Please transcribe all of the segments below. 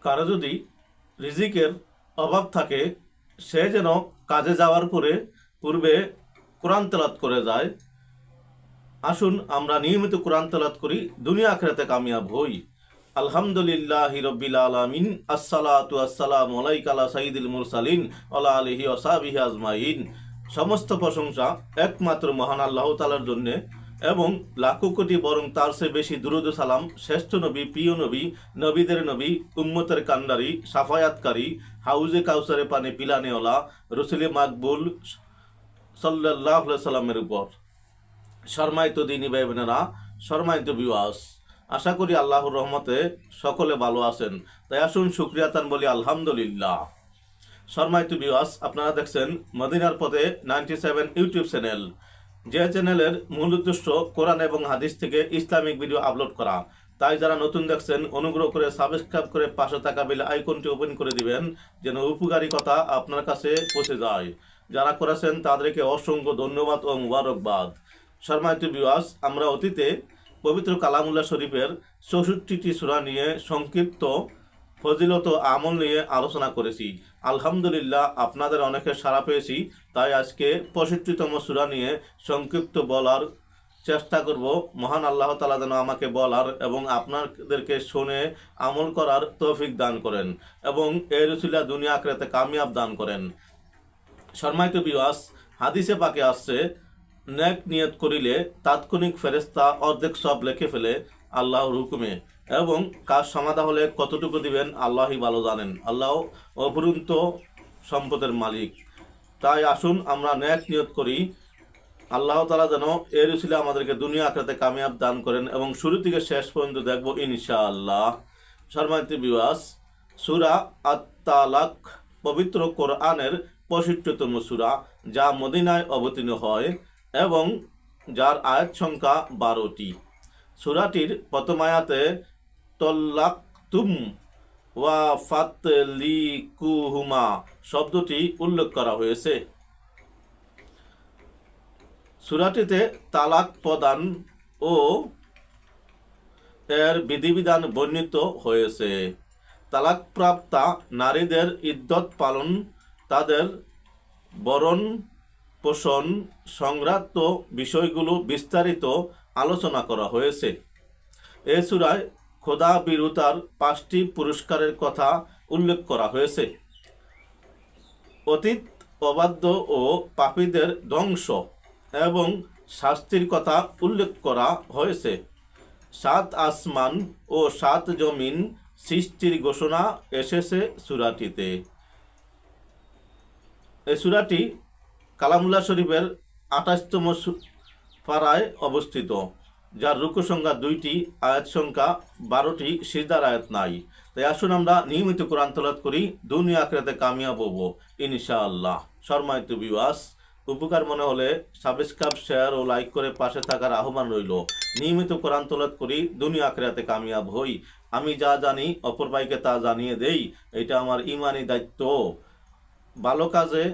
কারো যদি রিজিকের অভাব থাকে, সে যেন কাজে যাওয়ার পূর্বে কোরআন তেলাওয়াত করে যায়। আসুন আমরা নিয়মিত কোরআন তেলাওয়াত করি, দুনিয়া আখিরাতে কামিয়াব হই। আলহামদুলিল্লাহি রাব্বিল আলামিন, আসসালাতু আসসালামু আলাইকা আলা সাইয়্যিদিল মুরসালিন ওয়া আলিহি ওয়া সাহবিহি আজমাইন। সমস্ত প্রশংসা একমাত্র মহান আল্লাহ তাআলার জন্য, এবং লাখো কোটি বরং তার চেয়ে বেশি দুরূদ ও সালাম শ্রেষ্ঠ নবী, প্রিয় নবী, নবীদের নবী, উম্মতের কান্ডারি, সাফায়াতকারী, হাউজে কাউসারে পানি পিলানেওয়ালা রসুলে মাকবুল সাল্লাল্লাহু আলাইহি সাল্লামের উপর। সম্মানিত দিনী ভাই বোনেরা, সম্মানিত ভিউয়ার্স, আশা করি আল্লাহর রহমতে সকলে ভালো আছেন। তাই আসুন শুকরিয়াতান বলি আলহামদুলিল্লাহ। সম্মানিত ভিউয়ার্স, আপনারা দেখছেন মদিনার পথে 97 ইউটিউব চ্যানেল, যে চ্যানেলের মূল উদ্দেশ্য কোরআন এবং হাদিস থেকে ইসলামিক ভিডিও আপলোড করা। তাই যারা নতুন দেখছেন অনুগ্রহ করে সাবস্ক্রাইব করে পাশে থাকা বেল আইকনটি ওপেন করে দিবেন, যেন উপকারী কথা আপনার কাছে পৌঁছে যায়। যারা করেছেন তাদেরকে অসংখ্য ধন্যবাদ ও মুবারকবাদ। সম্মানিত ভিউয়ার্স, আমরা অতীতে পবিত্র কালামুল্লাহ শরীফের 64টি সূরা নিয়ে সংক্ষিপ্ত ফজিলত আমল নিয়ে আলোচনা করেছি। আলহামদুলিল্লাহ, আপনাদের অনেকের সাড়া পেয়েছি। তাই আজকে 65তম সূরা নিয়ে সংক্ষিপ্ত বলার চেষ্টা করব। মহান আল্লাহ তাআলা যেন আমাকে বলার এবং আপনাদেরকে শুনে আমল করার তৌফিক দান করেন, এবং এর উসিলা দুনিয়া আখিরাতে কামিয়াব দান করেন। সম্মানিত ভিউয়ার্স, হাদিসে পাকে আসছে, নেক নিয়ত করিলে তাৎক্ষণিক ফেরেশতা অর্ধেক সব লিখে ফেলে আল্লাহর হুকুমে, এবং কাজ সমাধা হলে কতটুকু দিবেন আল্লাহই ভালো জানেন। আল্লাহ অফুরন্ত সম্পদের মালিক। তাই আসুন আমরা নেক নিয়ত করি, আল্লাহ তাআলা যেন এর উসিলা আমাদেরকে দুনিয়া আখিরাতে কামিয়াব দান করেন, এবং শুরু থেকে শেষ পর্যন্ত দেখব ইনশাআল্লাহ। সম্মানিত ভিউয়ার্স, সূরা আত-তালাক পবিত্র কোরআনের 65তম সূরা, যা মদিনায় অবতীর্ণ হয় এবং যার আয়াত সংখ্যা 12টি। সূরাটির প্রথম আয়াতে তল্লাকতুম ওয়া ফাতলিকুহুমা শব্দটি উল্লেখ করা হয়েছে। সূরাটিতে তালাক প্রদান ও এর বিধিবিধান বর্ণিত হয়েছে। তালাকপ্রাপ্তা নারীদের ইদ্যত পালন, তাদের ভরণ পোষণ সংক্রান্ত বিষয়গুলো বিস্তারিত আলোচনা করা হয়েছে। এ সূরায় খোদা বিরুতার 5টি পুরস্কারের কথা উল্লেখ করা হয়েছে। অতীত অবাধ্য ও পাপীদের ধ্বংস এবং শাস্তির কথা উল্লেখ করা হয়েছে। 7 আসমান ও 7 জমিন সৃষ্টির ঘোষণা এসেছে সূরাটিতে। এই সূরাটি কালামুল্লাহ শরীফের 28তম পারায় অবস্থিত, যার রুকু সংখ্যা 2টি, আয়াত সংখ্যা 12টি, সিজদার আয়াত নাই। তাই আসুন আমরা নিয়মিত কোরআন তেলাওয়াত করি, দুনিয়া আখিরাতে কামিয়াব হব ইনশাআল্লাহ। সম্মানিত ভিউয়ার্স, উপকার মনে হলে সাবস্ক্রাইব, শেয়ার ও লাইক করে পাশে থাকার আহ্বান রইল। নিয়মিত কোরআন তেলাওয়াত করি, দুনিয়া আখিরাতে কামিয়াব হই। আমি যা জানি অপর ভাইকে তা জানিয়ে দেই, এটা আমার ইমানি দায়িত্ব। ভালো কাজে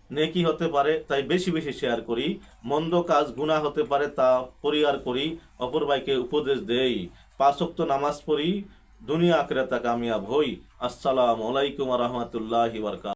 নেকি হতে পারে, তাই বেশি বেশি শেয়ার করি। মন্দ কাজ গুনাহ হতে পারে, তা পরিহার করি, অপর ভাইকে উপদেশ দেই। 5 ওয়াক্ত নামাজ পড়ি, দুনিয়া আখিরাতে কামিয়াব হই। আসসালামু আলাইকুম ওয়া রাহমাতুল্লাহি ওয়া বারাকাতুহু।